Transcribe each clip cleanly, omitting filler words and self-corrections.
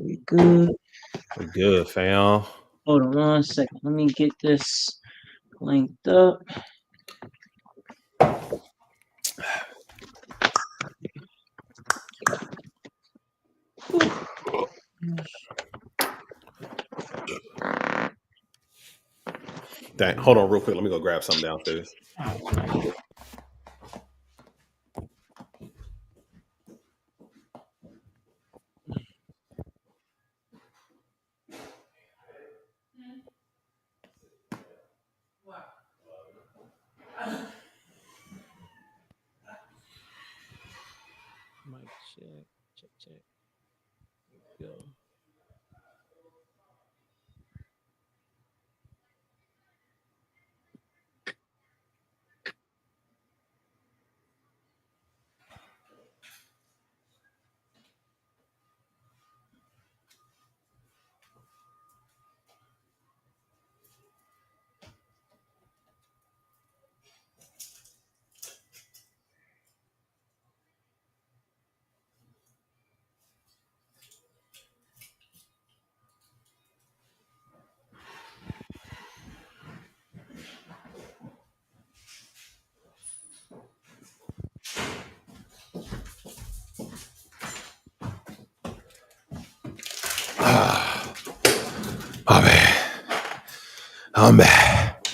we good? We good, fam. Hold on 1 second. Let me get this linked up. Dang, hold on real quick. Let me go grab something downstairs. Mic check, check. Go. My bad. I'm back.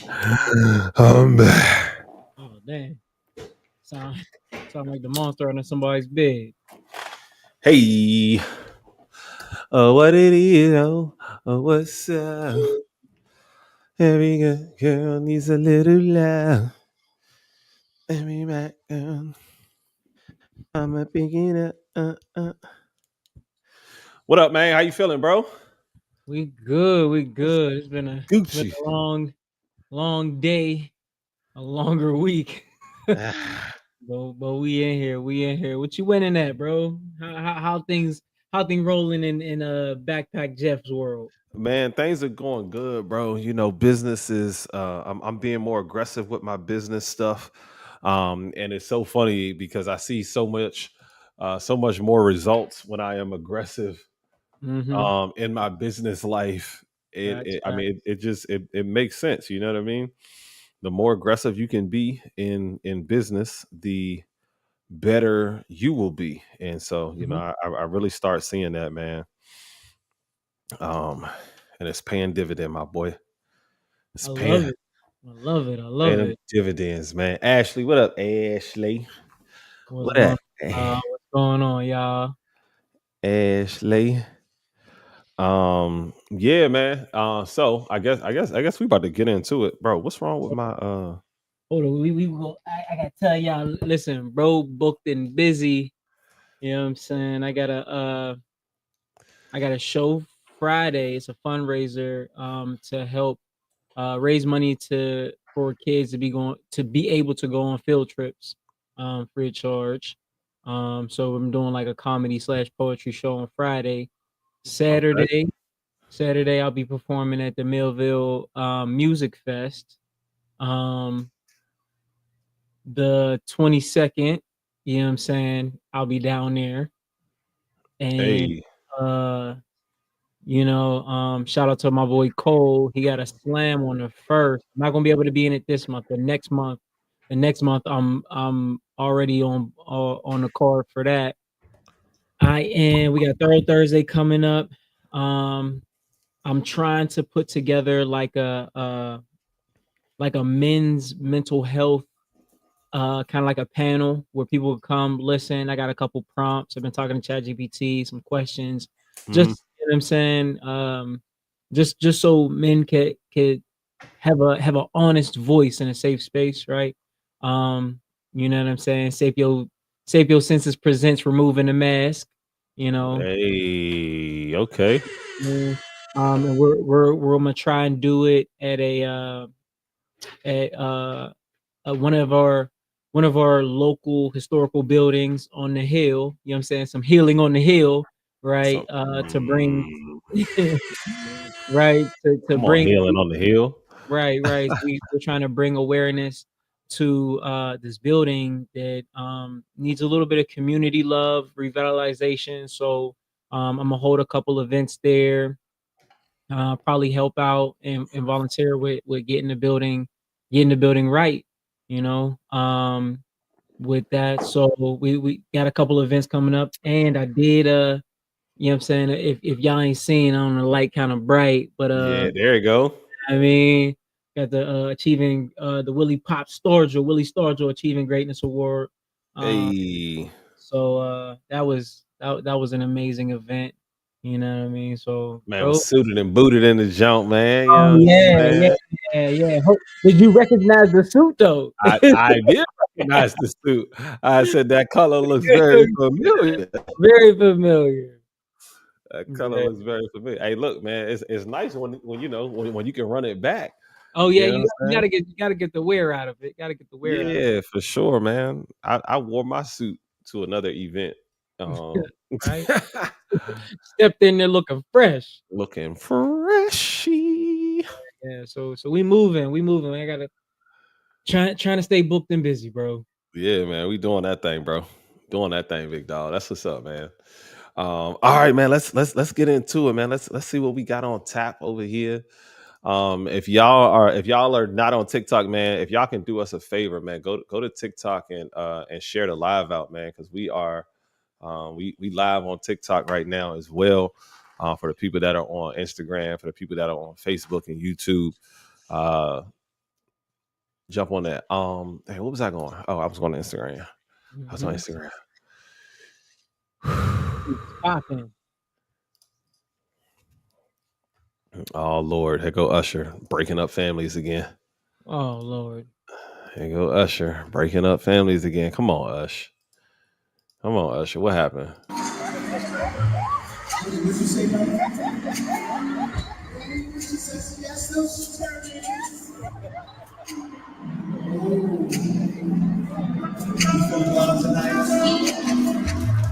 I'm back. Oh damn. Sound like the monster under somebody's bed. Hey. What it is? What's up? Every good girl needs a little love. Every right girl. I'm a picking up. What up, man? How you feeling, bro? We good. It's been a Gucci. long day, a longer week. Ah, But we in here. We in here. What you winning at, bro? How things rolling in backpack Jeff's world? Man, things are going good, bro. You know, business is I'm being more aggressive with my business stuff. And it's so funny because I see so much more results when I am aggressive Mm-hmm. in my business life. Facts, I facts. mean, it makes sense. You know what I mean? The more aggressive you can be in business, the better you will be. And so, you know, Mm-hmm. I really start seeing that, man. Um, and it's paying dividend, my boy. It's I love paying it. I love it. I paying love them it. dividends, man. Ashley, what up, Ashley? What's What going up, what's going on, y'all? Ashley? Yeah, man. So I guess we about to get into it, bro. What's wrong with my Hold on, we go. I gotta tell y'all, listen, bro, booked and busy. You know what I'm saying? I got a show Friday. It's a fundraiser to help raise money to for kids to be able to go on field trips free of charge. So I'm doing like a comedy slash poetry show on Friday. okay? Saturday, Saturday I'll be performing at the Millville Music Fest. Um, the 22nd, you know what I'm saying? I'll be down there. And Hey, uh shout out to my boy Cole. He got a slam on the first. I'm not gonna be able to be in it this month. The next month, I'm already on the card for that. We got Thorough Thursday coming up. Um, I'm trying to put together like a men's mental health kind of like a panel where people can come listen. I got a couple prompts. I've been talking to ChatGPT, some questions, mhm. just you know what I'm saying. Just so men could have a honest voice in a safe space, right? Um, you know what I'm saying. Sapio Senses presents removing the mask. You know, Hey, okay. yeah. And we're gonna try and do it at one of our local historical buildings on the hill. You know what I'm saying? Some healing on the hill, right? So To bring right to come on, bring healing on the hill. right. We're trying to bring awareness to this building that needs a little bit of community love, revitalization. So I'm gonna hold a couple events there. Probably help out and volunteer with getting the building right. You know, with that. So we got a couple events coming up, and I did you know what I'm saying, if y'all ain't seen, I don't know, the light kind of bright, but Yeah, there you go. I mean, got the achieving the Willie Stargell Achieving Greatness Award. Hey, That was an amazing event. You know what I mean? So man, bro. was suited and booted in the jump, man. You Oh know what I'm yeah, saying? yeah. Did you recognize the suit though? I did recognize the suit. I said that color looks very familiar. Very familiar. That color Yeah. looks very familiar. Hey, look, man, it's nice when you know when you can run it back. Oh yeah, You know what I'm saying? you gotta get the wear out of it. Gotta get the wear out of Yeah, for sure, man. I wore my suit to another event. it. Right? Stepped in there looking fresh. Looking freshy. Yeah, so we moving. I gotta trying to stay booked and busy, bro. Yeah, man, we doing that thing, bro. Doing that thing, big dog. That's what's up, man. All right, man. Let's get into it, man. Let's see what we got on tap over here. If y'all are not on TikTok, man, if y'all can do us a favor, man, go to TikTok and share the live out, man, because we are we live on TikTok right now as well. For the people that are on Instagram, for the people that are on Facebook and YouTube, jump on that. Hey, what was I going? Oh, I was going to Instagram. I was on Instagram. Popping. Oh Lord, here go Usher breaking up families again. Oh Lord. Here go Usher breaking up families again. Come on, Ush. Come on, Usher. What happened?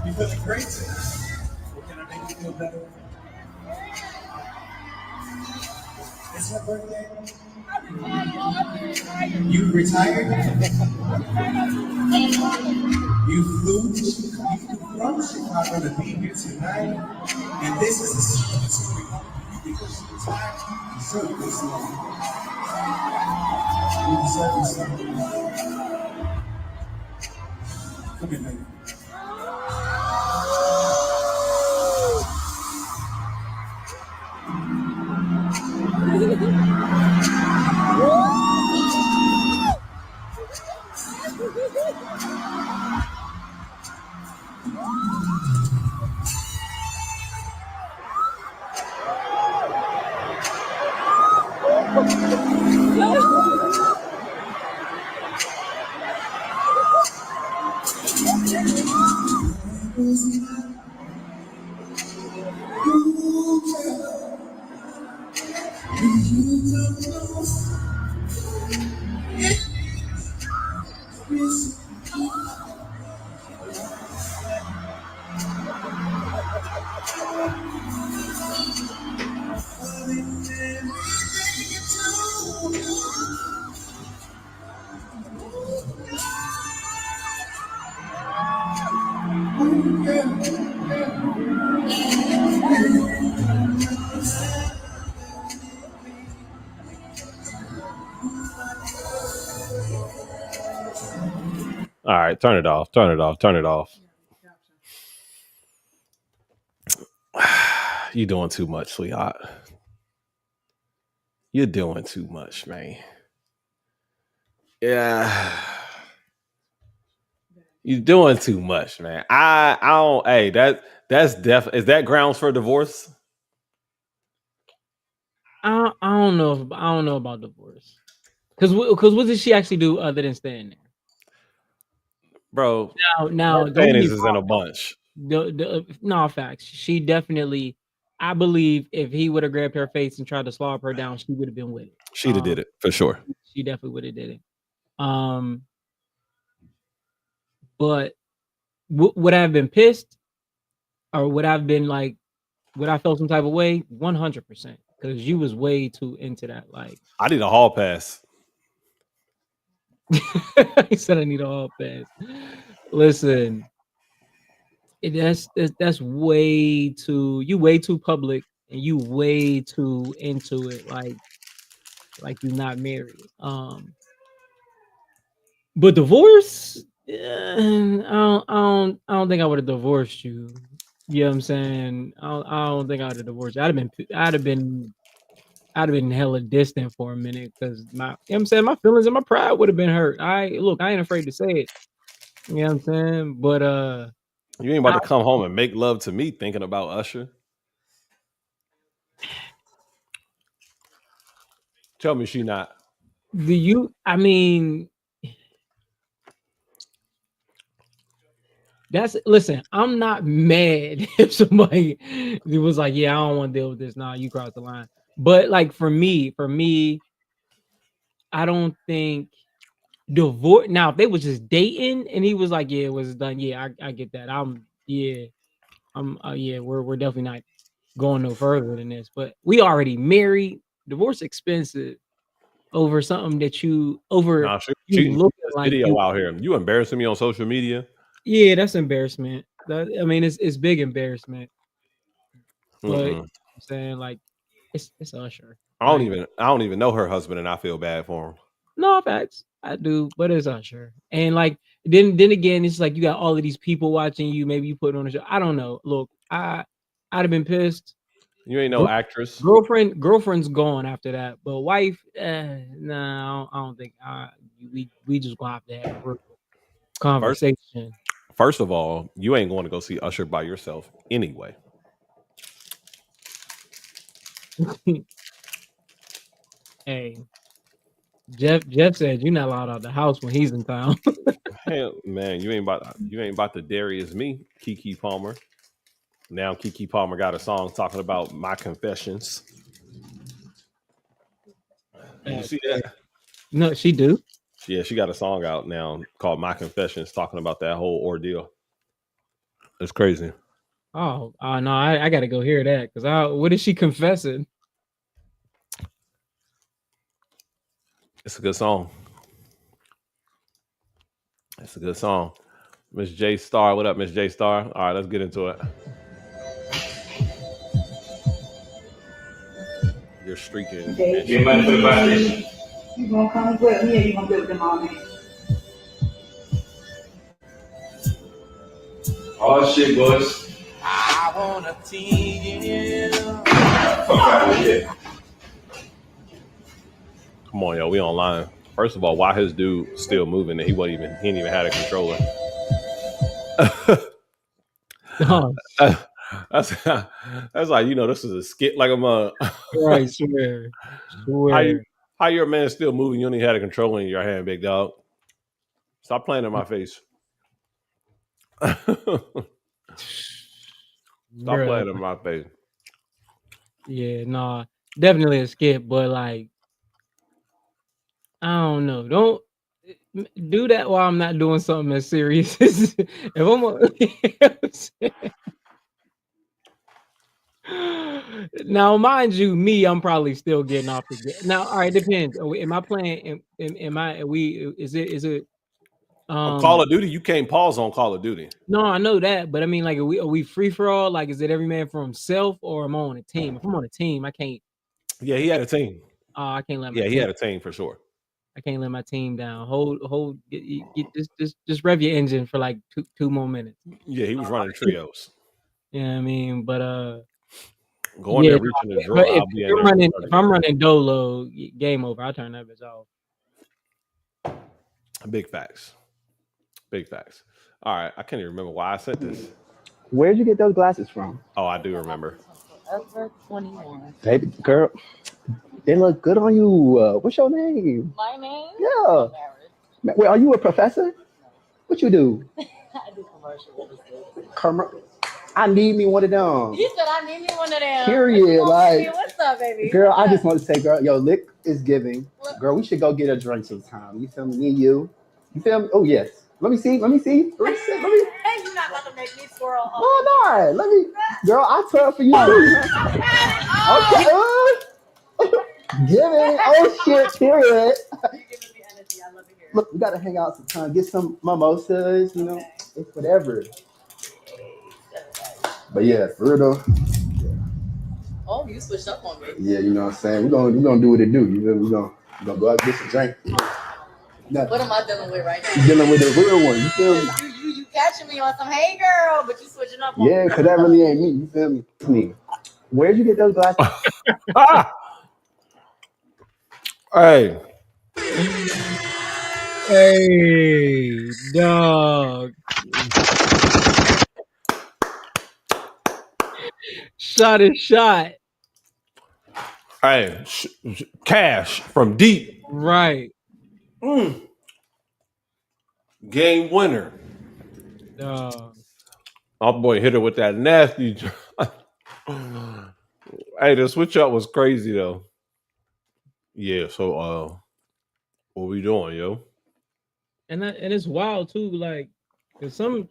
You feeling great tonight? What can I make you feel better? It's her birthday. You retired? You flew from Chicago to be here tonight, and this is a secret story because you retired. You deserve this love. You deserve this love. Come here, baby. All right, turn it off. Turn it off. Turn it off. You doing too much, sweetheart. You're doing too much, man. Yeah. You're doing too much, man. I don't. Hey, that's is that grounds for divorce? I don't know about divorce. Cause what did she actually do other than staying there? Bro, Now her don't get me panties is in a bunch. no facts. She definitely, I believe if he would have grabbed her face and tried to slob her down, she would have been with it. She'd have did it for sure. She definitely would have did it. But would I have been pissed, or would I have been like, would I felt some type of way? 100%, because you was way too into that. Like, I need a hall pass. he said I need a hall pass. Listen, That's way too way too public and you way too into it like you're not married. But divorce, I don't think I would have divorced you. You know what I'm saying? I don't think I would have divorced you. I'd have been hella distant for a minute because my, you know what I'm saying, my feelings and my pride would have been hurt. I ain't afraid to say it. You know what I'm saying? But You ain't about to come home and make love to me thinking about Usher. Tell me she not. I mean, listen, I'm not mad if somebody was like, yeah, I don't want to deal with this. Nah, you crossed the line. But like for me, I don't think divorce. Now, if they was just dating and he was like, yeah, it was done. Yeah, I get that. We're definitely not going no further than this. But we already married. Divorce expensive over something that you looking like video out here. You embarrassing me on social media. Yeah, that's embarrassment. I mean, it's big embarrassment. But I'm saying like it's Usher. I don't even know her husband, and I feel bad for him. No, facts. I do, but it's Usher. And like then again, it's like you got all of these people watching you. Maybe you put it on a show. I don't know. Look, I'd have been pissed. You ain't no actress. Girlfriend's gone after that, but wife, no, I don't think. We just gonna have to have a conversation. First of all, you ain't going to go see Usher by yourself anyway. Hey, Jeff said you're not allowed out of the house when he's in town. Hey, man, you ain't about to Darius me, Keke Palmer. Now Keke Palmer got a song talking about my confessions. Did you see that? No, she do. Yeah, she got a song out now called My Confessions, talking about that whole ordeal. It's crazy. Oh, no, I got to go hear that because what is she confessing? It's a good song. It's a good song. Miss J Star, what up, Miss J Star? All right, let's get into it. You're streaking. Get money for the foundation. You gonna come with me or you gonna do it with the mommy? Oh shit, boys. I wanna tease. Fuck out of here. Come on, yo, we online. First of all, why his dude still moving and he didn't even have a controller. That's like, this is a skit like I'm right, swear. How your man still moving? You only had a controller in your hand, big dog. Stop playing in my face. Stop playing in my face. Yeah, nah, definitely a skit, but like, I don't know. Don't do that while I'm not doing something as serious. If now, mind you, I'm probably still getting off the now. All right, depends. Am I playing? Is it? Call of Duty, you can't pause on Call of Duty. No, I know that, but I mean, like, are we free for all? Like, is it every man for himself, or am I on a team? If I'm on a team, I can't. Yeah, he had a team. I can't let. He had a team for sure. I can't let my team down. Just rev your engine for like two more minutes. Yeah, he was running trios. Yeah, I mean, but going there reaching the draw. If I'm running Dolo, game over. I'll turn that bitch off. Big facts. All right, I can't even remember why I said this. Where'd you get those glasses from? Oh, I do remember. Forever 21. Baby girl, they look good on you. What's your name? My name? Yeah. Wait, are you a professor? No. What you do? I do commercial. I need me one of them. You said I need me one of them. Period. Like, what's up, baby? Girl, I just want to say, girl, yo, Lick is giving. Girl, we should go get a drink sometime. You feel me? Me and you. You feel me? Oh, yes. Let me see. You're not about to make me swirl. No, let me. Girl, I twirl for you too. Okay. Giving. Oh, shit. Period. You're giving me energy. I love it here. Look, we got to hang out sometime. Get some mimosas, It's whatever. But yeah, for real though. Oh, you switched up on me. Yeah, you know what I'm saying. We gonna do what it do. You know, we gonna go out and get some drink. What am I dealing with right now? You dealing with the real one. You feel me? You catching me on some hey girl, but you switching up on Yeah, me. cause that really ain't me. You feel me? Where'd you get those glasses? Ah! Hey, Hey, dog. Shot is shot. hey, Cash from deep. Right. Game winner. Dog. Our boy hit her with that nasty. Hey, the switch up was crazy though. Yeah. So, what we doing, yo? And it's wild too, like 'cause some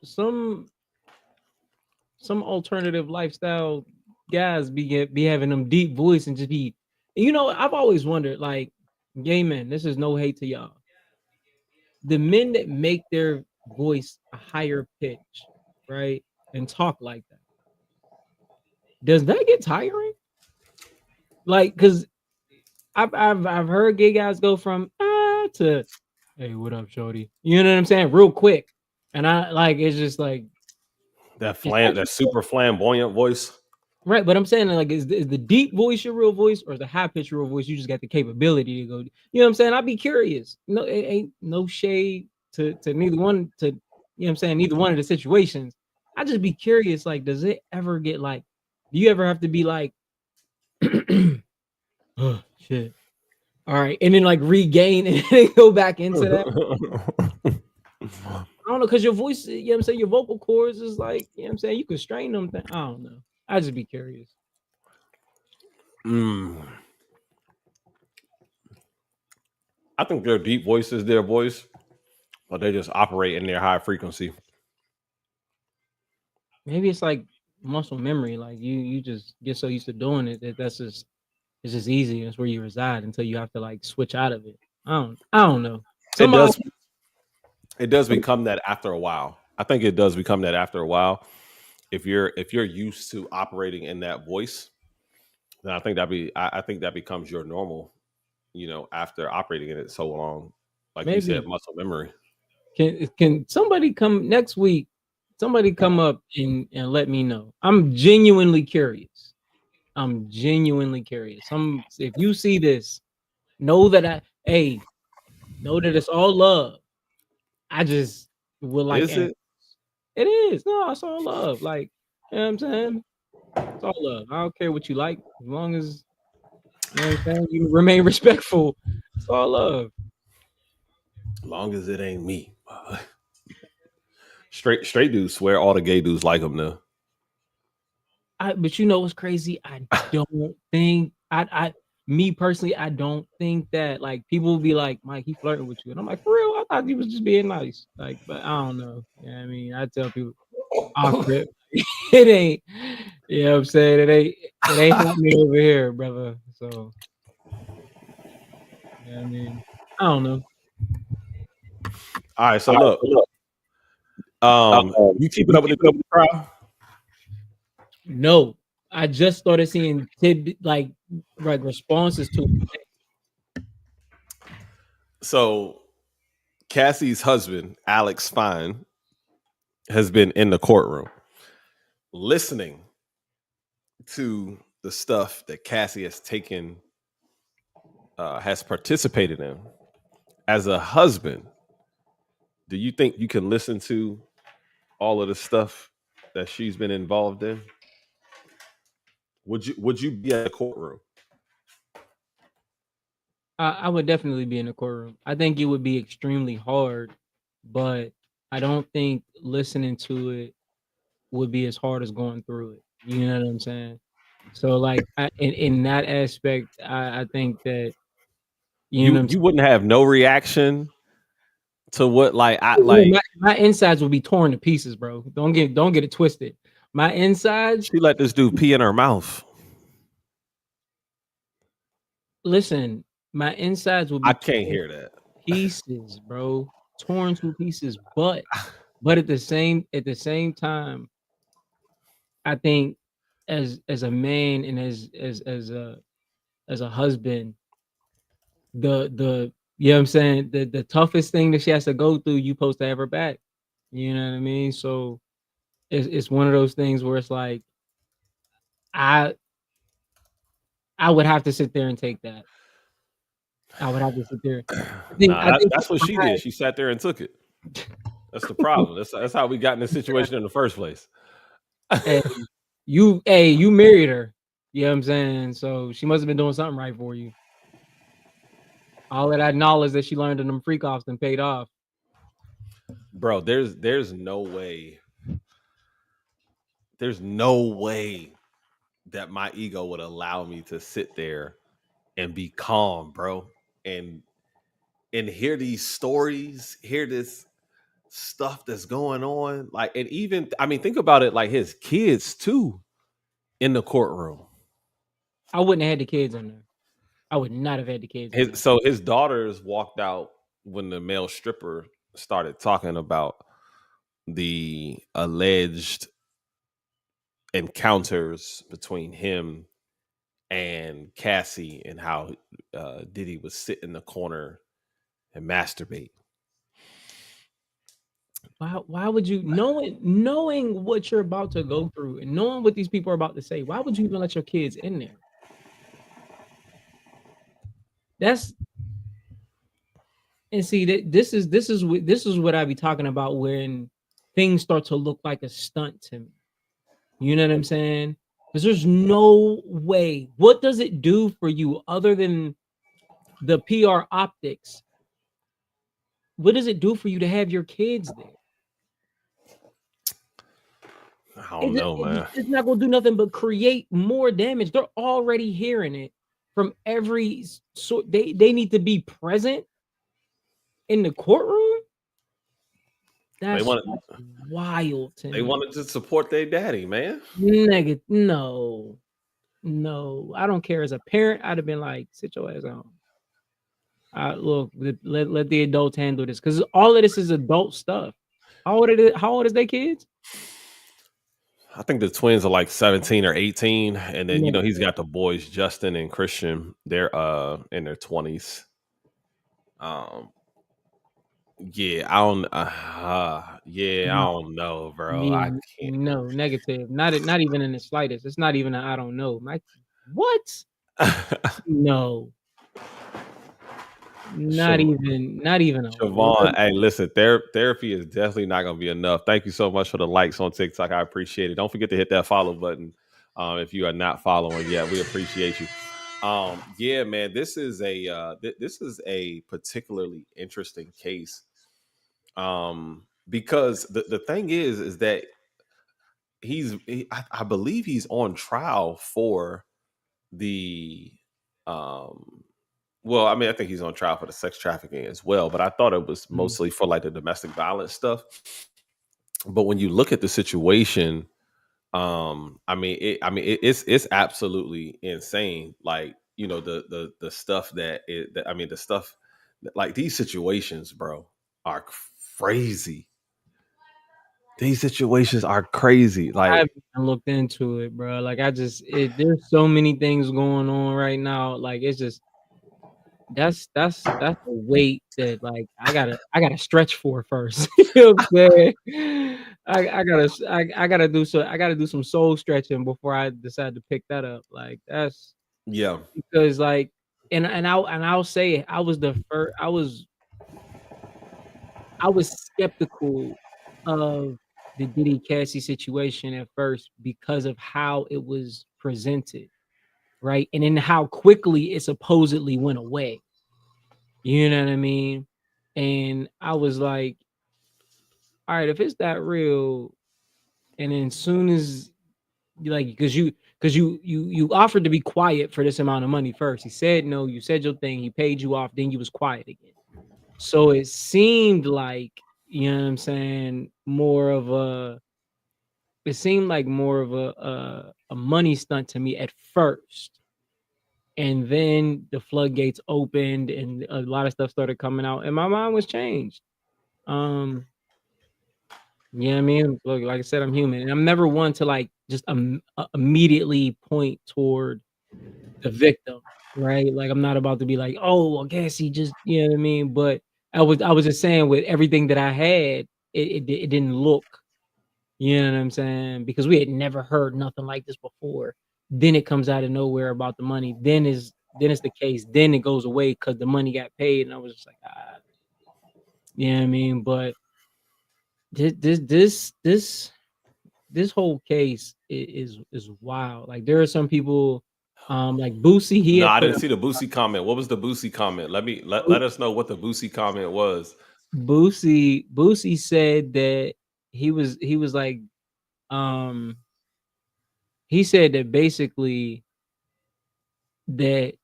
alternative lifestyle guys be having them deep voice and just be, you know, I've always wondered, like, gay men, this is no hate to y'all. The men that make their voice a higher pitch, right, and talk like that, does that get tiring? Like, because I've heard gay guys go from to hey, what up, shorty? You know what I'm saying? Real quick. And I like it's just like That super flamboyant voice. right, but I'm saying like is the deep voice your real voice or is the high pitch real voice? You just got the capability to go. You know what I'm saying? I'd be curious. No, it ain't no shade to neither one to you know what I'm saying, neither one of the situations. I just be curious, like, does it ever get like, do you ever have to be like, oh shit. All right, and then like regain and then go back into that. I don't know, because your voice, you know what I'm saying, your vocal cords is like, you know what I'm saying, you can strain them. I don't know. I just be curious. I think their deep voice is their voice, but they just operate in their high frequency. Maybe it's like muscle memory. Like you just get so used to doing it that it's just easy. It's where you reside until you have to like switch out of it. I don't know. It does become that after a while. I think it does become that after a while. If you're used to operating in that voice, then I think that becomes your normal, you know, after operating in it so long. Like you said, muscle memory. Can somebody come next week? Somebody come up and let me know. I'm genuinely curious. If you see this, know that know that it's all love. I just would like Is it? It is. No, it's all love. Like, you know what I'm saying? It's all love. I don't care what you like, as long as you know what I'm saying, you remain respectful. It's all love. As long as it ain't me. Straight dudes swear all the gay dudes like them now. But you know what's crazy? I don't think me personally, I don't think that like people will be like, Mike, he flirting with you. And I'm like, for real? I thought he was just being nice. Like, but I don't know. You know what I mean? I tell people it ain't, you know what I'm saying? It ain't happening over here, brother. So yeah, I mean, I don't know. All right, so look. You keeping up with the trial? No, I just started seeing like responses to it. So Cassie's husband, Alex Fine, has been in the courtroom listening to the stuff that Cassie has taken, has participated in. As a husband, do you think you can listen to all of the stuff that she's been involved in? Would you be at the courtroom? I would definitely be in the courtroom. I think it would be extremely hard, but I don't think listening to it would be as hard as going through it. You know what I'm saying? So like in that aspect, I think that you know you wouldn't have no reaction to what my insides would be torn to pieces, bro. Don't get it twisted. My insides. She let this dude pee in her mouth. Listen, my insides will be. I can't hear that. Pieces, bro, torn to pieces. But at the same time, I think as a man and as a husband, the you know what I'm saying, the toughest thing that she has to go through, you supposed to have her back. You know what I mean? So it's one of those things where it's like I would have to sit there and take that. I would have to sit there. I think That's what she did. She sat there and took it. That's the problem. That's how we got in this situation in the first place. hey, you married her. You know what I'm saying? So she must have been doing something right for you. All of that knowledge that she learned in them freak offs and paid off. Bro, there's no way. There's no way that my ego would allow me to sit there and be calm, bro. And hear these stories, hear this stuff that's going on. Like, and even I mean, think about it, like his kids too in the courtroom. I wouldn't have had the kids in there. I would not have had the kids. So his daughters walked out when the male stripper started talking about the alleged encounters between him and Cassie and how Diddy would sit in the corner and masturbate. Why would you, knowing what you're about to go through and knowing what these people are about to say, why would you even let your kids in there? And see that this is what I be talking about when things start to look like a stunt to me. You know what I'm saying? Because there's no way. What does it do for you other than the PR optics? What does it do for you to have your kids there? I don't know, man. It's not gonna do nothing but create more damage. They're already hearing it from every sort. They need to be present in the courtroom. That's wild to me. They wanted to support their daddy, man. Negative. No. I don't care. As a parent, I'd have been like, sit your ass on. Look, let the adults handle this, because all of this is adult stuff. How old is their kids? I think the twins are like 17 or 18, and then he's got the boys Justin and Christian. They're in their 20s. Yeah, I don't. I don't know, bro. I can't. No, negative. Not even in the slightest. It's not even I don't know. Like, what? No. Not even. Siobhan, hey, listen, therapy is definitely not going to be enough. Thank you so much for the likes on TikTok. I appreciate it. Don't forget to hit that follow button if you are not following yet. We appreciate you. Yeah, man, this is a particularly interesting case. Because the thing is that I believe he's on trial for the well, I mean, I think he's on trial for the sex trafficking as well, but I thought it was mostly for like the domestic violence stuff. But when you look at the situation, it's absolutely insane. Like, the stuff the stuff like these situations, bro, are crazy. These situations are crazy. Like, I haven't looked into it, bro. Like, there's so many things going on right now. Like, it's just that's a weight that like I gotta stretch for first. You know what I'm saying? I gotta do some soul stretching before I decide to pick that up. Like, that's because like and I'll say it, I was skeptical of the Diddy Cassie situation at first because of how it was presented, right? And then how quickly it supposedly went away. You know what I mean? And I was like, all right, if it's that real, and then as soon as because you offered to be quiet for this amount of money first. He said no, you said your thing, he paid you off, then you was quiet again. So it seemed like, you know what I'm saying, more of a money stunt to me at first. And then the floodgates opened and a lot of stuff started coming out and my mind was changed. You know what I mean? Look, like I said, I'm human and I'm never one to like just immediately point toward the victim, right? Like I'm not about to be like, oh, I guess he just, you know what I mean? But I was just saying with everything that I had, it didn't look, you know what I'm saying? Because we had never heard nothing like this before. Then it comes out of nowhere about the money. Then it's the case. Then it goes away because the money got paid, and I was just like, you know what I mean? But this whole case is wild. Like there are some people, like Boosie. He No, had I put didn't see the Boosie comment. What was the Boosie comment? Let us know what the Boosie comment was. Boosie said that he was like, he said that basically that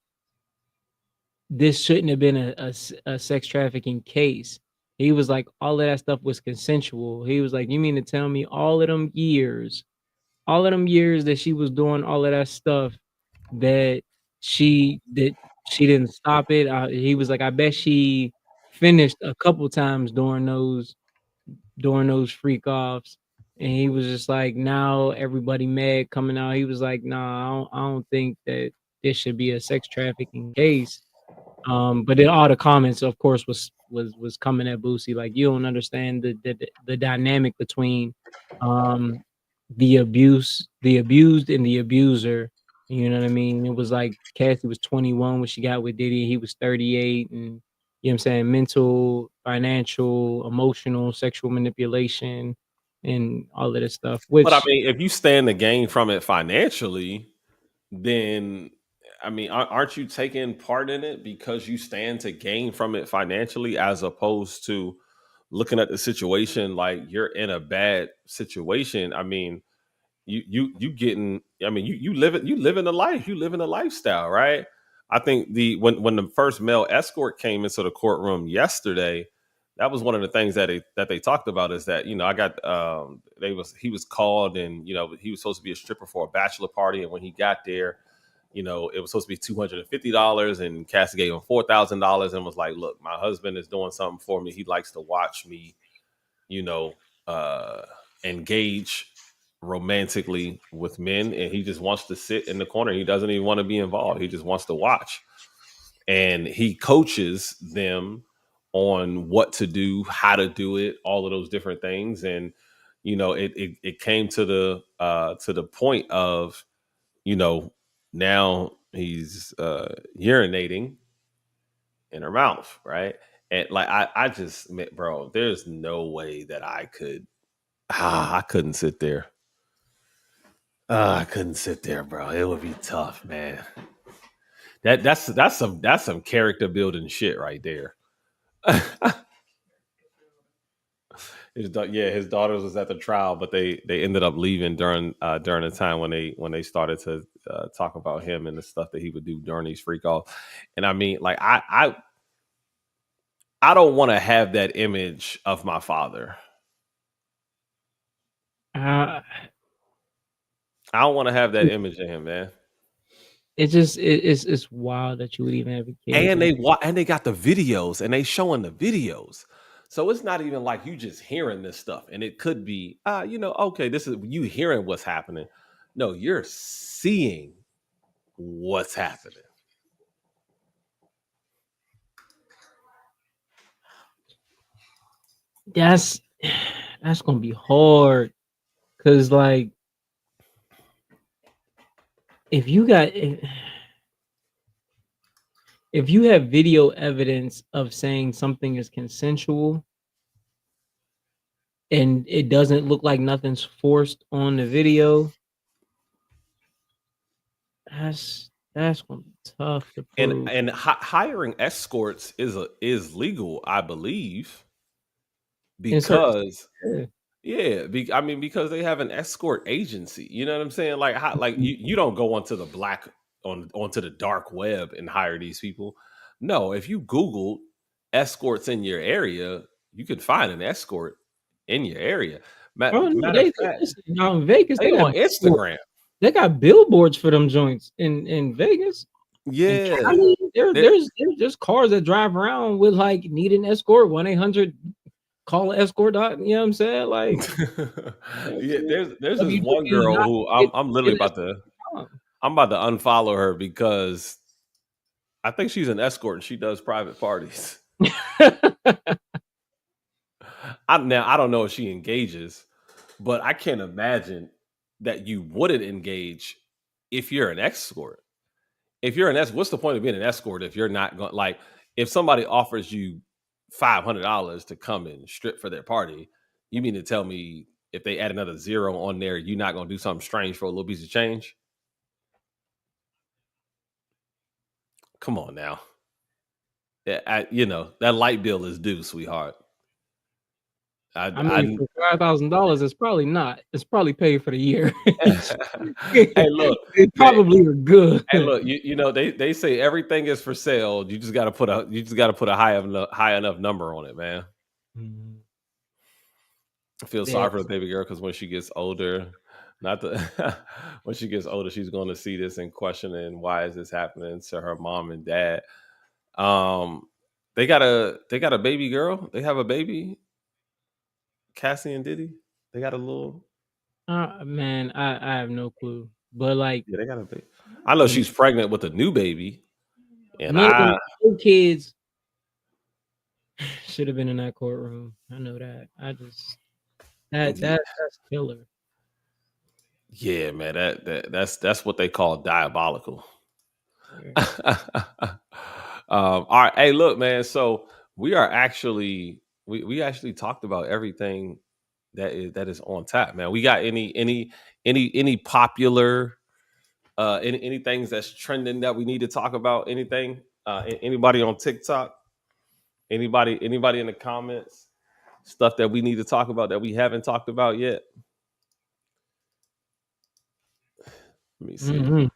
this shouldn't have been a sex trafficking case. He was like, all of that stuff was consensual. He was like, you mean to tell me all of them years that she was doing all of that stuff that she didn't stop it? He was like, I bet she finished a couple times during those freak offs. And he was just like, now everybody mad coming out. He was like, nah, I don't think that this should be a sex trafficking case. But then all the comments, of course, was coming at Boosie like, you don't understand the dynamic between the abused and the abuser. You know what I mean? It was like Cassie was 21 when she got with Diddy. He was 38, and you know what I'm saying, mental, financial, emotional, sexual manipulation, and all of this stuff. Which, But I mean, if you stand to gain from it financially, then I mean, aren't you taking part in it because you stand to gain from it financially, as opposed to looking at the situation like you're in a bad situation? I mean, you getting, I mean, you live in a life, you live in a lifestyle, right? I think when the first male escort came into the courtroom yesterday, that was one of the things that they talked about, is that, you know, I got he was called, and, you know, he was supposed to be a stripper for a bachelor party, and when he got there, you know, it was supposed to be $250, and Cassie gave him $4,000 and was like, look, my husband is doing something for me. He likes to watch me, you know, engage romantically with men, and he just wants to sit in the corner. He doesn't even want to be involved. He just wants to watch. And he coaches them on what to do, how to do it, all of those different things. And, you know, it came to the point of, you know, now he's urinating in her mouth, right? And like I just, bro, there's no way that I couldn't sit there. I couldn't sit there, bro. It would be tough, man. That's some character building shit right there. His daughters was at the trial, but they ended up leaving during the time when they started to talk about him and the stuff that he would do during these freak offs. And I mean, like, I don't want to have that image of my father. I don't want to have that image of him, man. it's just it's wild that you would even have a kid. And they got the videos, and they showing the videos. So it's not even like you just hearing this stuff, and it could be, you know, okay, this is you hearing what's happening. No, you're seeing what's happening. That's gonna be hard, because like, if you have video evidence of saying something is consensual and it doesn't look like nothing's forced on the video, that's gonna be tough to prove. And hiring escorts is legal, I believe, because I mean, because they have an escort agency. You know what I'm saying? Like you don't go onto the dark web and hire these people. No, if you Google escorts in your area, you could find an escort in your area. Now in Vegas, they on Instagram. They got billboards for them joints in Vegas. Yeah, I mean, there's cars that drive around with like, need an escort, 1-800 call an escort out. You know what I'm saying? Like, Yeah, there's this you one girl who I'm literally about to unfollow her because I think she's an escort and she does private parties. I don't know if she engages, but I can't imagine that you wouldn't engage if you're an escort. If you're an escort, what's the point of being an escort if you're not going? Like, if somebody offers you $500 to come and strip for their party, you mean to tell me if they add another zero on there, you're not going to do something strange for a little piece of change? Come on now. Yeah, that light bill is due, sweetheart. I mean, for $5,000, it's probably not. It's probably paid for the year. Hey, look, they probably are good. Hey, look, they say everything is for sale. You just got to put a high enough number on it, man. Mm-hmm. I feel sorry for the baby girl because when she gets older, when she gets older, she's going to see this and questioning why is this happening to her mom and dad. They got a baby girl. They have a baby. Cassie and Diddy. They got a little. Man, I have no clue. But like, yeah, they got a baby. I know she's pregnant with a new baby, and no kids should have been in that courtroom. I know that. That's killer. Yeah, man, that's what they call diabolical. All right, hey, look, man. So we are actually we actually talked about everything that is on tap, man. We got any popular any things that's trending that we need to talk about? Anything? Anybody on TikTok? Anybody in the comments? Stuff that we need to talk about that we haven't talked about yet? Let me see. Mm-hmm.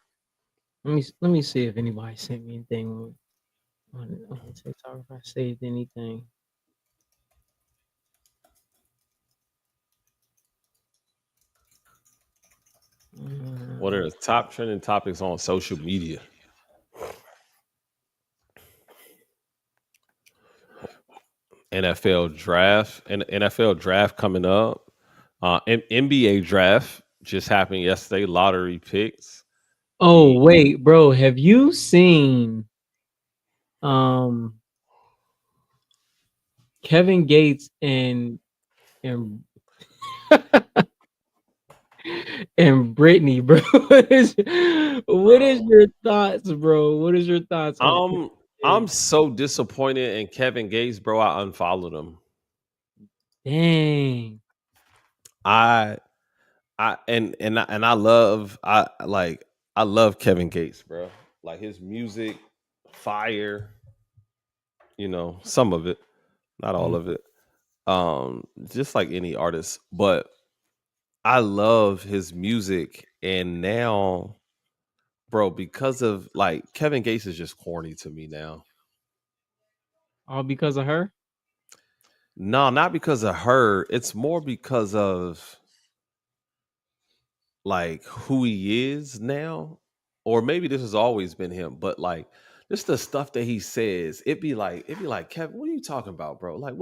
Let me see if anybody sent me anything on TikTok. If I saved anything. What are the top trending topics on social media? NFL draft coming up. NBA draft just happened yesterday. Lottery picks. Oh wait, bro, have you seen Kevin Gates and and Brittany, bro? What is your thoughts, bro? What is your thoughts? I'm so disappointed in Kevin Gates, bro. I unfollowed him. Dang. I love Kevin Gates, bro. Like his music, fire. Some of it, not all of it. Just like any artist, but I love his music. And now, bro, because of like Kevin Gates is just corny to me now. All because of her? No, not because of her. It's more because of like who he is now. Or maybe this has always been him, but like just the stuff that he says, it'd be like, Kevin, what are you talking about, bro? Like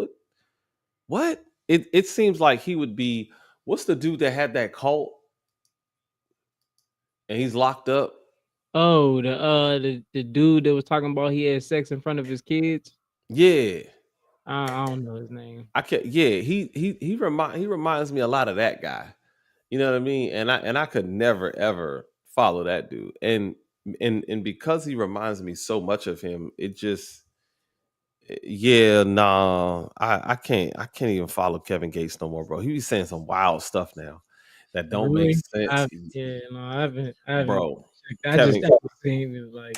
what? It seems like he would be, what's the dude that had that cult and he's locked up? Oh, the dude that was talking about he had sex in front of his kids. Yeah, I don't know his name. I can't. Yeah, he reminds me a lot of that guy. You know what I mean? And I could never ever follow that dude. And because he reminds me so much of him, it just I can't even follow Kevin Gates no more, bro. He be saying some wild stuff now that don't make sense. I haven't, bro. I just seen it like,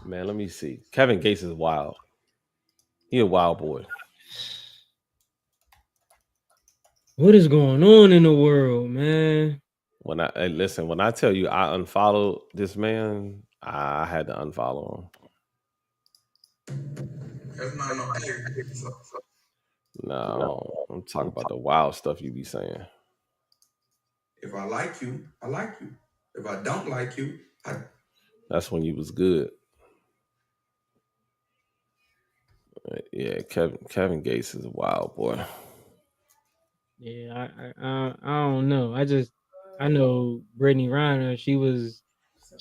man, let me see. Kevin Gates is wild. He a wild boy. What is going on in the world, man? When I tell you I unfollowed this man, I had to unfollow him. No, I'm talking about the wild stuff you be saying. If I like you, I like you. If I don't like you, that's when you was good. Yeah, Kevin Gates is a wild boy. Yeah, I don't know. I know Brittany Reiner. She was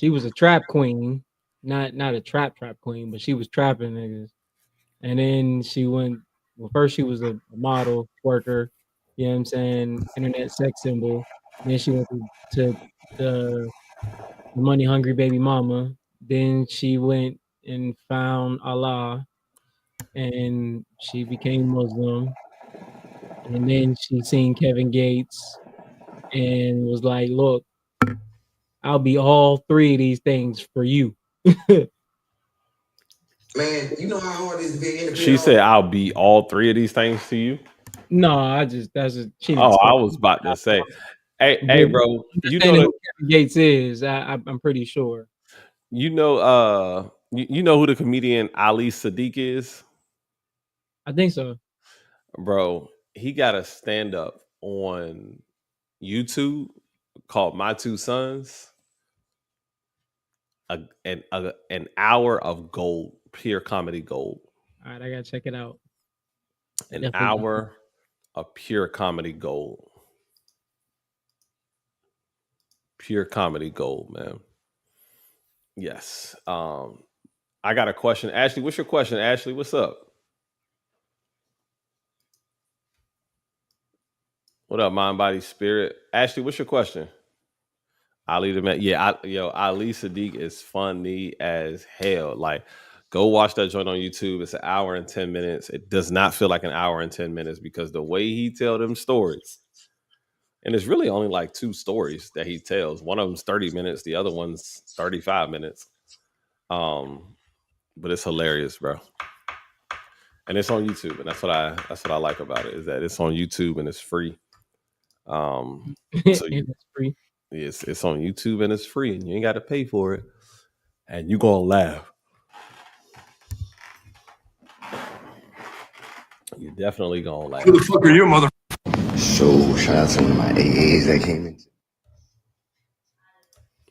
a trap queen, not a trap queen, but she was trapping niggas. And then she went. Well, first she was a model worker. You know what I'm saying? Internet sex symbol. Then she went to the money hungry baby mama. Then she went and found Allah, and she became Muslim. And then she seen Kevin Gates and was like, "Look, I'll be all three of these things for you." Man, you know how hard it is to be independent. She said, "I'll be all three of these things to you." No, that's just she. Oh, I was about to say, hey, bro, you know who Kevin Gates is. I'm pretty sure. You know, you know who the comedian Ali Sadiq is? I think so. Bro, he got a stand up on YouTube called My Two Sons. An hour of gold, pure comedy gold. All right, I gotta check it out. An hour of pure comedy gold. Pure comedy gold, man. Yes. I got a question. Ashley, what's your question? Ashley, what's up? What up, mind, body, spirit? Ashley, what's your question? Ali the man. Yeah, Ali Sadiq is funny as hell. Like, go watch that joint on YouTube. It's an hour and 10 minutes. It does not feel like an hour and 10 minutes because the way he tell them stories, and it's really only like 2 stories that he tells. One of them's 30 minutes, the other one's 35 minutes. But it's hilarious, bro. And it's on YouTube, and that's what I like about it, is that it's on YouTube and it's free. So it's free. It's on YouTube and it's free, and you ain't got to pay for it, and you gonna laugh. You definitely gonna laugh. Who the fuck are you, mother? So shout out to one of my AAs that came in.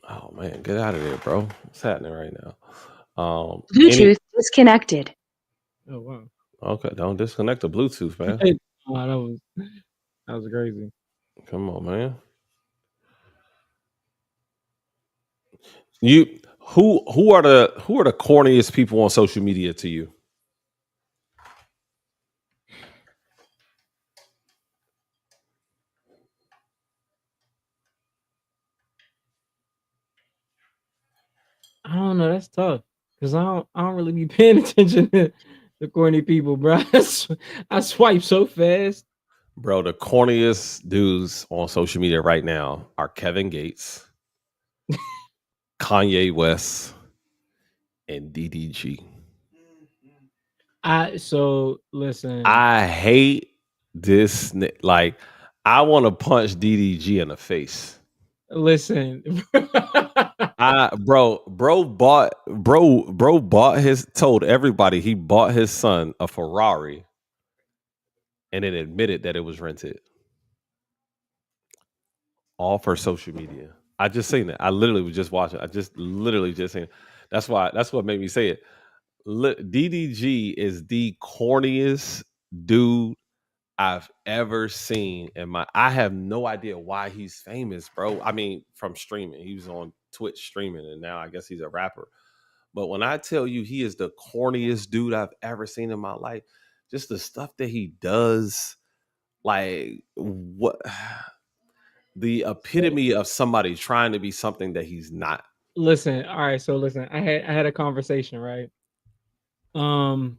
Oh man, get out of there, bro. What's happening right now? Bluetooth disconnected. Oh wow. Okay, don't disconnect the Bluetooth, man. Oh, that was crazy. Come on, man. Who are the corniest people on social media to you? I don't know. That's tough because I don't really be paying attention to the corny people, bro. I swipe so fast. Bro, the corniest dudes on social media right now are Kevin Gates, Kanye West, and DDG. Listen. I hate this. Like, I want to punch DDG in the face. Listen. Bro told everybody he bought his son a Ferrari and then admitted that it was rented. All for social media. I just seen it. I literally was just watching. I just literally just seen it. That's what made me say it. DDG is the corniest dude I've ever seen I have no idea why he's famous, bro. I mean, from streaming. He was on Twitch streaming, and now I guess he's a rapper. But when I tell you he is the corniest dude I've ever seen in my life, just the stuff that he does, like what the epitome of somebody trying to be something that he's not. Listen, all right. So listen, I had a conversation, right? And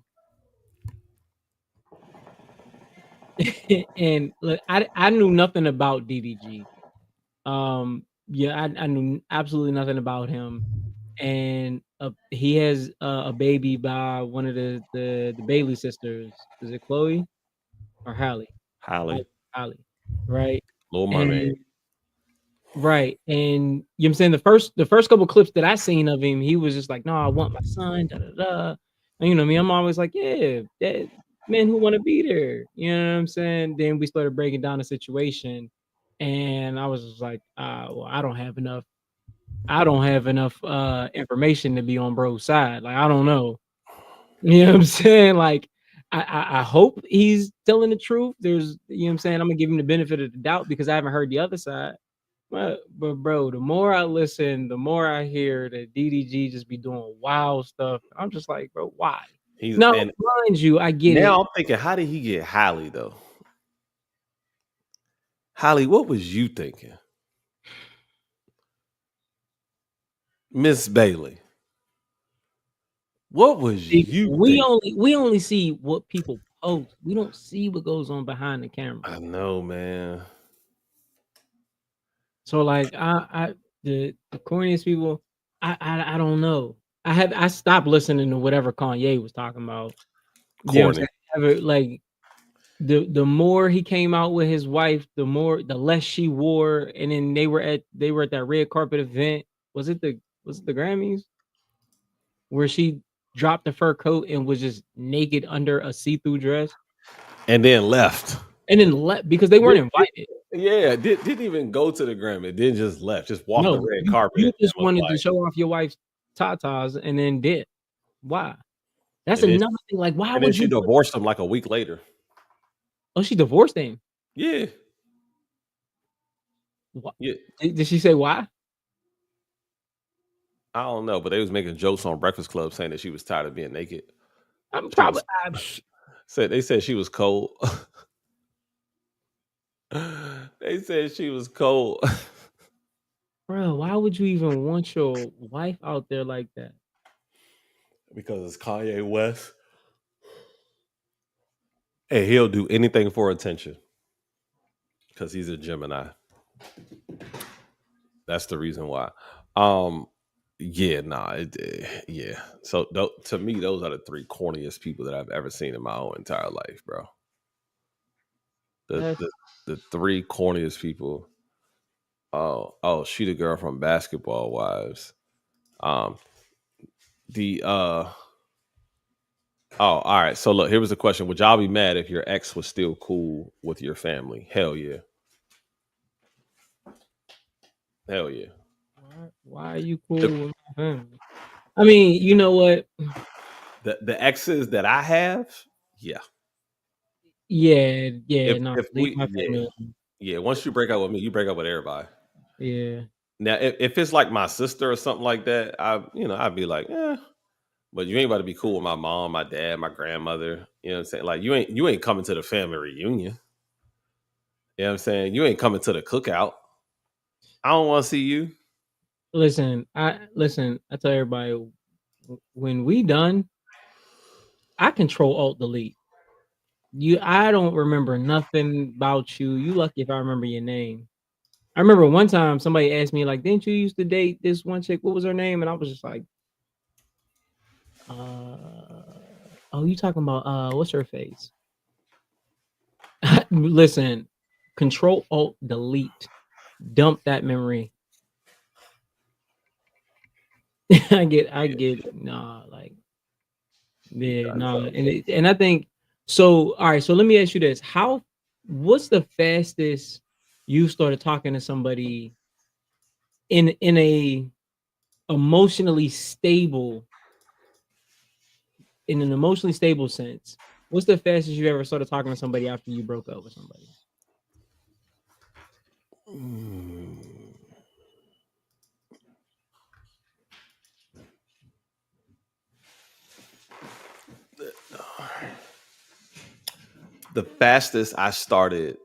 look, I knew nothing about DDG. Yeah, I knew absolutely nothing about him, and he has a baby by one of the Bailey sisters. Is it Chloe or Halle? Halle, right? Little Mermaid. Right. And you know what I'm saying, the first couple clips that I seen of him, he was just like, "No, I want my son." Da, da, da. And you know me, I'm always like, "Yeah, that men who want to be there." You know what I'm saying? Then we started breaking down the situation, and I was just like, well, I don't have enough information to be on bro's side. Like, I don't know. You know what I'm saying? Like, I hope he's telling the truth. There's, you know what I'm saying? I'm gonna give him the benefit of the doubt because I haven't heard the other side. But bro, the more I listen, the more I hear that DDG just be doing wild stuff. I'm just like, bro, why? No, and mind you, I get now it. I'm thinking, how did he get Halle though? Halle, what was you thinking? Miss Bailey. What was you thinking? We only see what people post. We don't see what goes on behind the camera. I know, man. So like the corniest people, I don't know. I stopped listening to whatever Kanye was talking about. You know what I'm saying? Like the more he came out with his wife, the less she wore, and then they were at that red carpet event. Was it the Grammys where she dropped the fur coat and was just naked under a see-through dress and then left? And then left because they weren't invited. Yeah, didn't even go to the Grammy. Then just left, just walked the red carpet. You just wanted to show off your wife's tatas and then did. Why? That's another thing. Like, why would she divorced him like a week later? Oh, she divorced him. Yeah. What? Yeah. Did she say why? I don't know, but they was making jokes on Breakfast Club saying that she was tired of being naked. They said she was cold. They said she was cold. Bro, why would you even want your wife out there like that? Because it's Kanye West. Hey, he'll do anything for attention. Because he's a Gemini. That's the reason why. Yeah. So to me, those are the three corniest people that I've ever seen in my whole entire life, bro. The three corniest people. Oh, she the girl from Basketball Wives. All right. So look, here was the question: would y'all be mad if your ex was still cool with your family? Hell yeah. Hell yeah. Why are you cool with my family? I mean, you know what? The exes that I have, yeah. Yeah. Once you break up with me, you break up with everybody. Yeah. Now, if it's like my sister or something like that, I'd be like, but you ain't about to be cool with my mom, my dad, my grandmother. You know what I'm saying? Like you ain't coming to the family reunion. You know what I'm saying? You ain't coming to the cookout. I don't want to see you. Listen, I tell everybody, when we done, I control alt delete. I don't remember nothing about you. You lucky if I remember your name. I remember one time somebody asked me, like, didn't you used to date this one chick? What was her name? And I was just like, oh, you talking about what's her face? Listen, control alt delete. Dump that memory. I get and I think so. All right, so let me ask you this: what's the fastest you started talking to somebody in a emotionally stable, in an emotionally stable sense? What's the fastest you ever started talking to somebody after you broke up with somebody? The fastest I started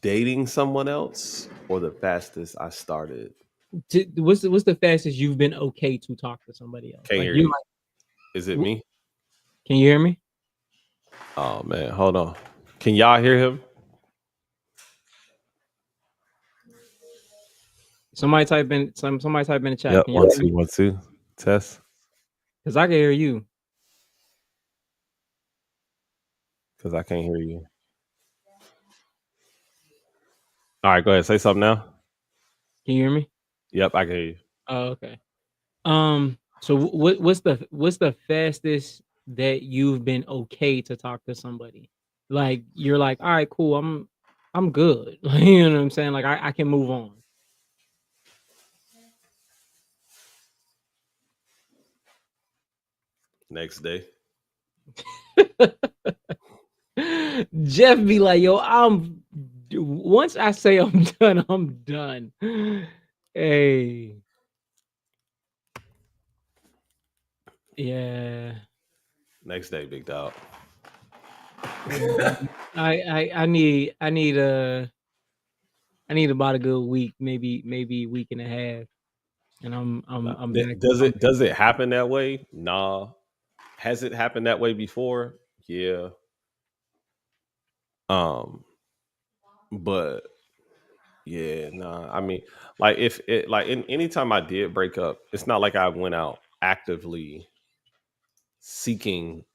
dating someone else, or the fastest I started. What's the fastest you've been okay to talk to somebody else? Can't hear you. Is it me? Can you hear me? Oh man, hold on. Can y'all hear him? Somebody type in the chat. Yep, 1 2 1 2. Test. Because I can hear you. Because I can't hear you. All right, go ahead. Say something now. Can you hear me? Yep, I can hear you. Oh, okay. So what's the fastest that you've been okay to talk to somebody? Like you're like, all right, cool, I'm good. You know what I'm saying? Like I can move on. Next day. Jeff be like, yo, once I say I'm done, I'm done. Hey. Yeah. Next day, big dog. I need about a good week, maybe a week and a half. And I'm back. Does it happen that way? Nah. Has it happened that way before? Yeah. But yeah, nah. I mean, like if it like anytime I did break up, it's not like I went out actively seeking,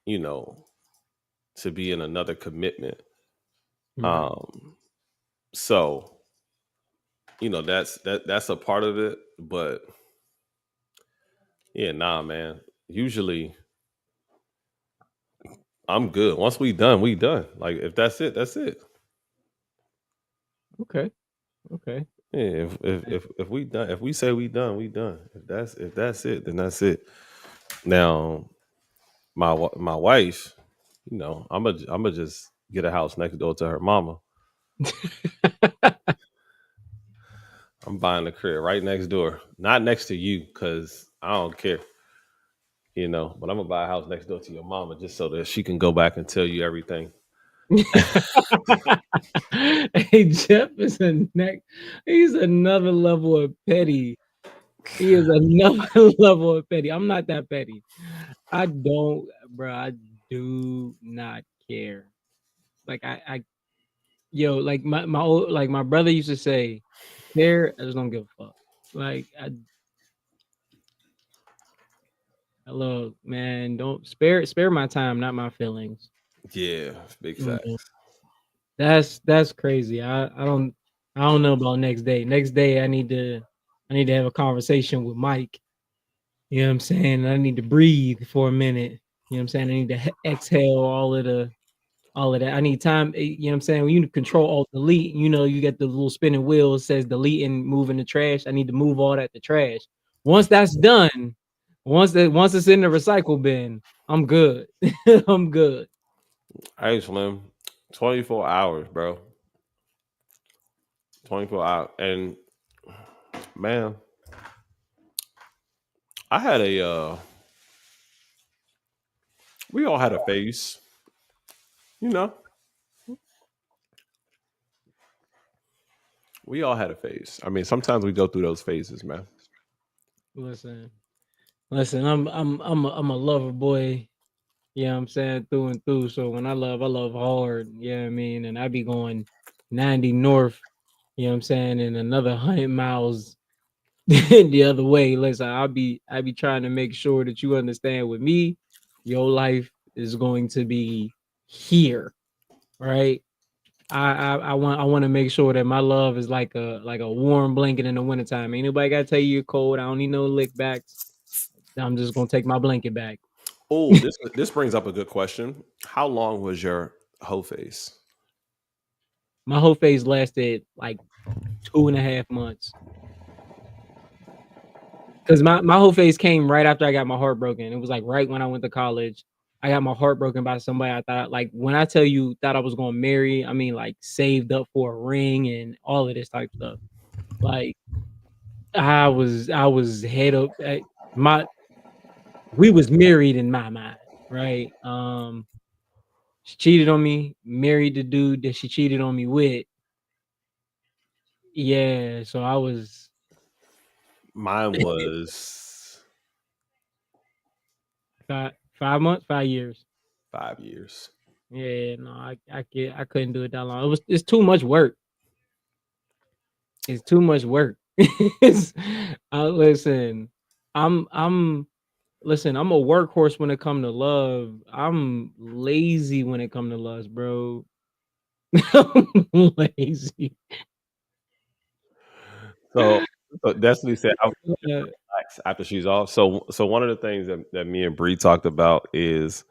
you know, to be in another commitment. Right. So you know that's a part of it, but yeah, nah, man. Usually I'm good. Once we done, we done. Like if that's it, that's it. Okay. Yeah, if we done, if we say we done, we done. If that's it, then that's it. Now, my wife, you know, I'm just get a house next door to her mama. I'm buying a crib right next door, not next to you, because I don't care, you know. But I'm gonna buy a house next door to your mama just so that she can go back and tell you everything. Hey, Jeff is he's another level of petty. He is another level of petty. I'm not that petty. I do not care. Like like my brother used to say, care, I just don't give a fuck. Like look, man, don't spare my time, not my feelings. Yeah, big facts. That's crazy. I don't know about next day. Next day I need to have a conversation with Mike. You know what I'm saying? I need to breathe for a minute. You know what I'm saying? I need to exhale all of that. I need time. You know what I'm saying? When you control alt delete, you know, you get the little spinning wheel, it says delete and moving the trash. I need to move all that to trash. Once that's done, once it's in the recycle bin, I'm good. I'm good. Hey, Slim, 24 hours, bro. 24 hours. And man, I had we all had a phase, you know. We all had a phase. I mean, sometimes we go through those phases, man. Listen, I'm a lover boy. Yeah, you know I'm saying, through and through. So when I love hard. Yeah, you know I mean, and I be going 90 north. You know what I'm saying, and another 100 miles the other way. Listen, I be trying to make sure that you understand, with me, your life is going to be here, right? I want to make sure that my love is like a warm blanket in the wintertime. Ain't nobody gotta tell you you're cold. I don't need no lick backs. I'm just gonna take my blanket back. Oh, this brings up a good question. How long was your hoe phase? My whole phase lasted like 2.5 months. Because my whole phase came right after I got my heart broken. It was like right when I went to college. I got my heart broken by somebody I thought, like, when I tell you thought I was gonna marry, I mean like saved up for a ring and all of this type of stuff. Like I was head up at we was married in my mind, right? She cheated on me, married the dude that she cheated on me with. Yeah, so I was Mine was 5 months, 5 years. 5 years. Yeah, no, I couldn't do it that long. It's too much work. It's too much work. Listen, I'm I'm a workhorse when it comes to love. I'm lazy when it comes to lust, bro. I'm lazy. So Destiny said I was Yeah. relax after she's off. So one of the things that me and Bree talked about is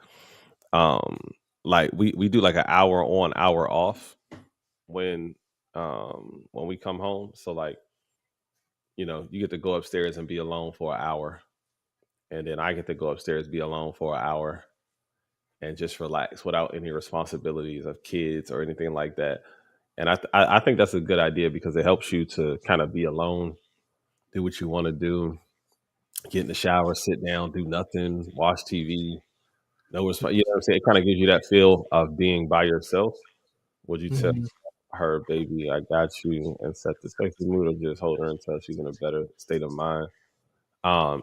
like we do like an hour on, hour off when we come home. So like, you know, you get to go upstairs and be alone for an hour. and then I get to go upstairs, be alone for an hour, and just relax without any responsibilities of kids or anything like that. And I think that's a good idea because it helps you to kind of be alone, do what you want to do, get in the shower, sit down, do nothing, watch TV. No response. You know what I'm saying? It kind of gives you that feel of being by yourself. Would you tell Mhm. her, baby, I got you, and set the sexy mood, or just hold her until she's in a better state of mind?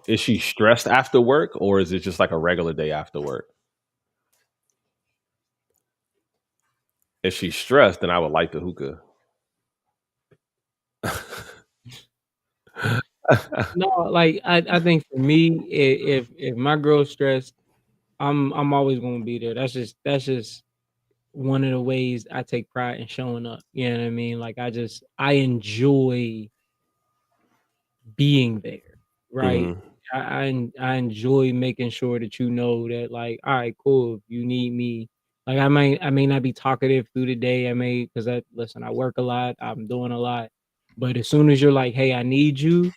Is she stressed after work, or is it just like a regular day after work? If she's stressed, then I would like the hookah. No, like I think for me, if my girl's stressed, I'm always gonna be there. That's just one of the ways I take pride in showing up. You know what I mean? Like I enjoy being there, right? Mhm. I enjoy making sure that you know that, like, all right, cool. If you need me, like I may not be talkative through the day. I may because I listen, I work a lot, I'm doing a lot. But as soon as you're like, hey, I need you,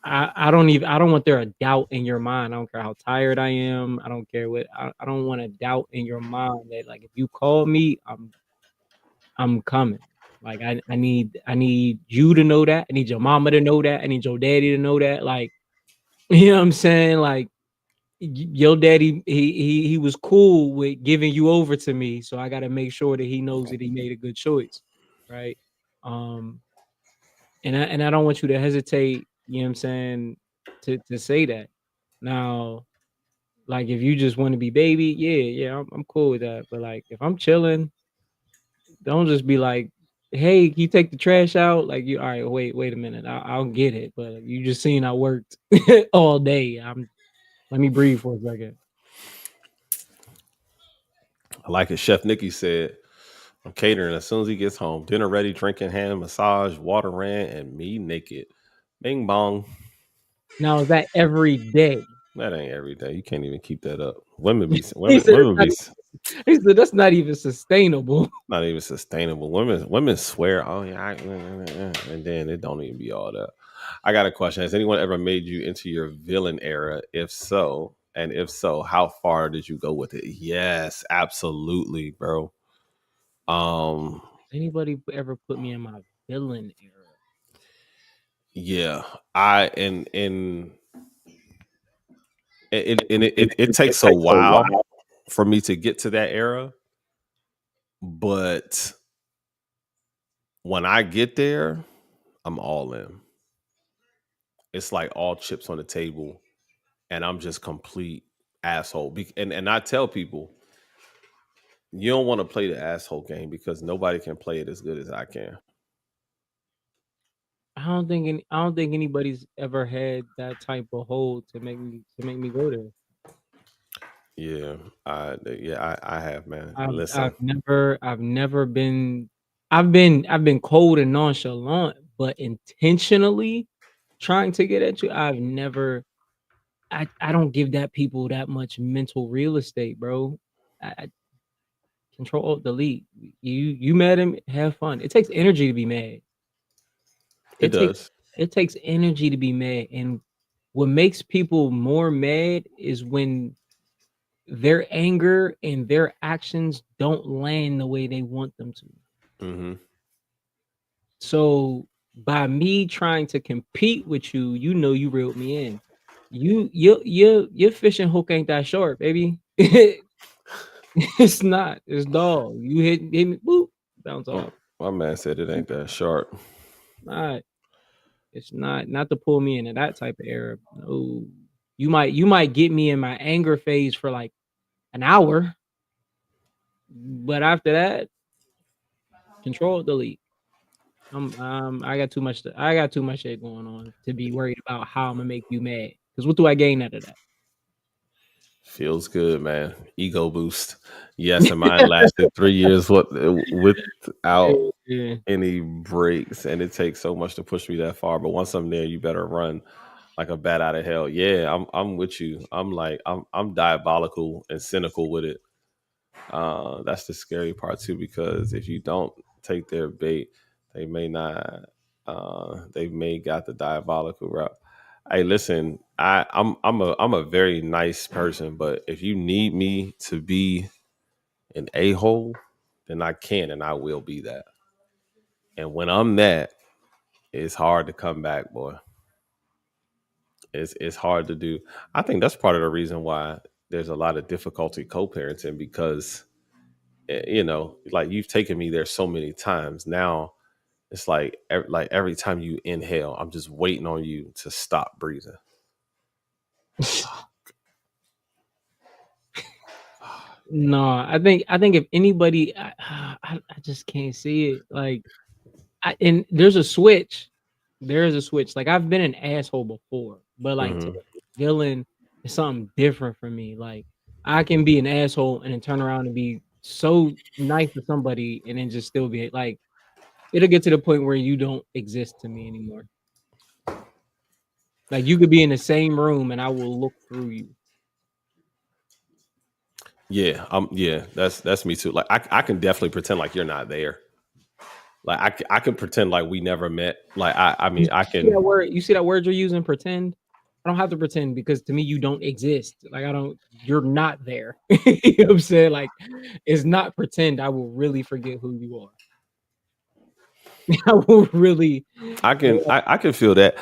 I don't want there a doubt in your mind. I don't care how tired I am. I don't care what I don't want a doubt in your mind that, like, if you call me, I'm coming. Like I need you to know that. I need your mama to know that. I need your daddy to know that. Like, you know what I'm saying? Like, your daddy, he was cool with giving you over to me, so I got to make sure that he knows that he made a good choice, right? Um, and I don't want you to hesitate. You know what I'm saying? To say that. Now, like, if you just want to be baby, yeah, I'm cool with that. But like, if I'm chilling, don't just be like, "Hey, can you take the trash out?" Like, you, all right, wait a minute, I'll get it. But you just seen I worked all day. Let me breathe for a second. I like it. Chef Nikki said, I'm catering as soon as he gets home. Dinner ready, drinking hand massage, water ran, and me naked. Bing bong. Now, is that every day? That ain't every day. You can't even keep that up. Women be He said, women be he said that's not even sustainable. not even sustainable. Women swear, oh yeah, and then it don't even be all that. I got a question. Has anyone ever made you into your villain era? If so, and if so, how far did you go with it? Yes, absolutely, bro. Um, Anybody ever put me in my villain era? yeah, I and it takes a while for me to get to that era, but when I get there, I'm all in. It's like all chips on the table, and I'm just complete asshole. And I tell people, you don't want to play the asshole game because nobody can play it as good as I can. I don't think anybody's ever had that type of hold to make me go there. Yeah, I have, man. Listen, I've never been I've been cold and nonchalant, but intentionally trying to get at you, I've never I don't give that people that much mental real estate, bro. I control alt delete. You mad at me? Have fun. It takes energy to be mad. it It takes does. it takes energy to be mad, and what makes people more mad is when their anger and their actions don't land the way they want them to. Hmm. So by me trying to compete with you, you know you reeled me in. Your fishing hook ain't that short, baby. It's not. It's dog. You hit me, boop, bounce off. My man said it ain't that sharp. Not. It's not to pull me into that type of era. No. You might get me in my anger phase for like an hour, but after that, control delete. I got too much I got too much shit going on to be worried about how I'm gonna make you mad. Because what do I gain out of that? Feels good, man. Ego boost. Yes, and mine lasted 3 years without Yeah. any breaks, and it takes so much to push me that far. But once I'm there, you better run like a bat out of hell. Yeah, I'm with you. I'm diabolical and cynical with it. That's the scary part too, because if you don't take their bait, they may not. They may got the diabolical route. Hey, listen, I'm a very nice person, but if you need me to be an a-hole, then I can and I will be that. And when I'm that, it's hard to come back, boy. It's hard to do. I think that's part of the reason why there's a lot of difficulty co-parenting because like you've taken me there so many times. Now it's like every time you inhale, I'm just waiting on you to stop breathing. No, I think if anybody, I just can't see it. Like, and there's a switch. There is a switch. Like I've been an asshole before, but like Mhm. villain is something different for me. Like I can be an asshole and then turn around and be so nice to somebody and then just still be like, it'll get to the point where you don't exist to me anymore. Like you could be in the same room and I will look through you. Yeah, that's me too. Like I can definitely pretend like you're not there. Like I can pretend like we never met. Like I mean I can. You see that word you're using, pretend? I don't have to pretend because to me you don't exist. Like you're not there. You know what I'm saying? Like it's not pretend. I will really forget who you are. I will really. I can feel that.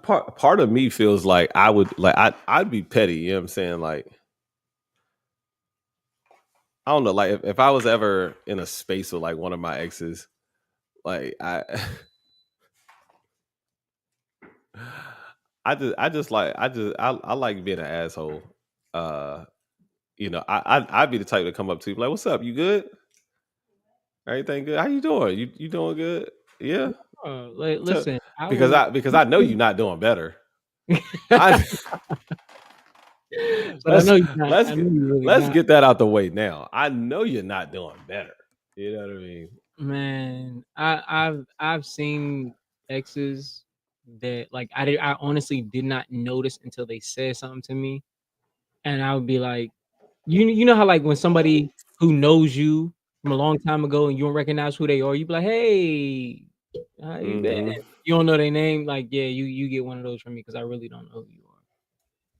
Part of me feels like I would like I'd be petty. You know what I'm saying? Like I don't know. Like if I was ever in a space with like one of my exes, like I like being an asshole. I'd be the type to come up to you like, "What's up? You good? Everything good? How you doing? You doing good? Yeah." Listen, because I know you're not doing better. Let's get that out the way now. I know you're not doing better. You know what I mean? Man, I've seen exes that like I honestly did not notice until they said something to me, and I would be like, you know how like when somebody who knows you from a long time ago and you don't recognize who they are, you be like, hey, how you been? You don't know their name, like yeah, you get one of those from me because I really don't know who you are.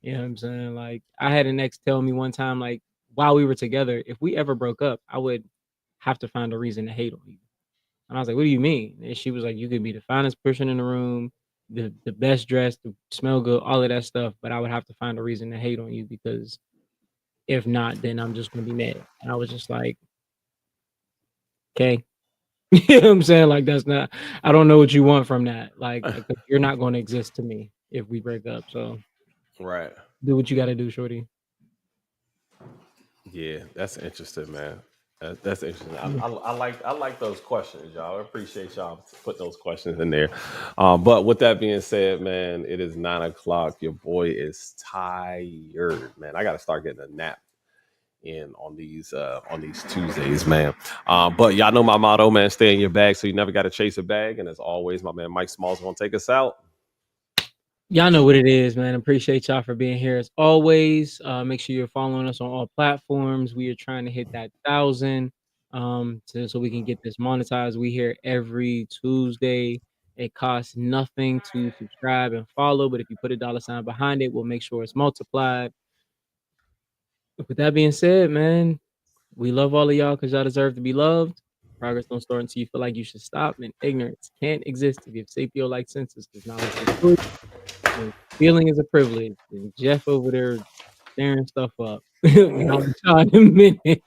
You know what I'm saying? Like I had an ex tell me one time, like while we were together, if we ever broke up, I would have to find a reason to hate on you. And I was like, what do you mean? And she was like, you could be the finest person in the room, the best dressed, smell good, all of that stuff. But I would have to find a reason to hate on you because if not, then I'm just gonna be mad. And I was just like, okay. You know what I'm saying? Like that's not, I don't know what you want from that. Like you're not gonna exist to me if we break up. So right. Do what you gotta do, shorty. Yeah, that's interesting, man. That's interesting. I like those questions, y'all. I appreciate y'all put those questions in there. But with that being said, man, it is 9:00. Your boy is tired, man. I got to start getting a nap in on these Tuesdays, man. But y'all know my motto, man. Stay in your bag, so you never got to chase a bag. And as always, my man Mike Smalls gonna take us out. Y'all know what it is, man. Appreciate y'all for being here as always. Make sure you're following us on all platforms. We are trying to hit that 1,000 so we can get this monetized. We here every Tuesday. It costs nothing to subscribe and follow, but if you put a $ behind it, we'll make sure it's multiplied. With that being said, man, we love all of y'all because y'all deserve to be loved. Progress don't start until you feel like you should stop, and ignorance can't exist if you have sapio-like senses because knowledge is truth. Feeling is a privilege. And Jeff over there staring stuff up. I'll be in a minute.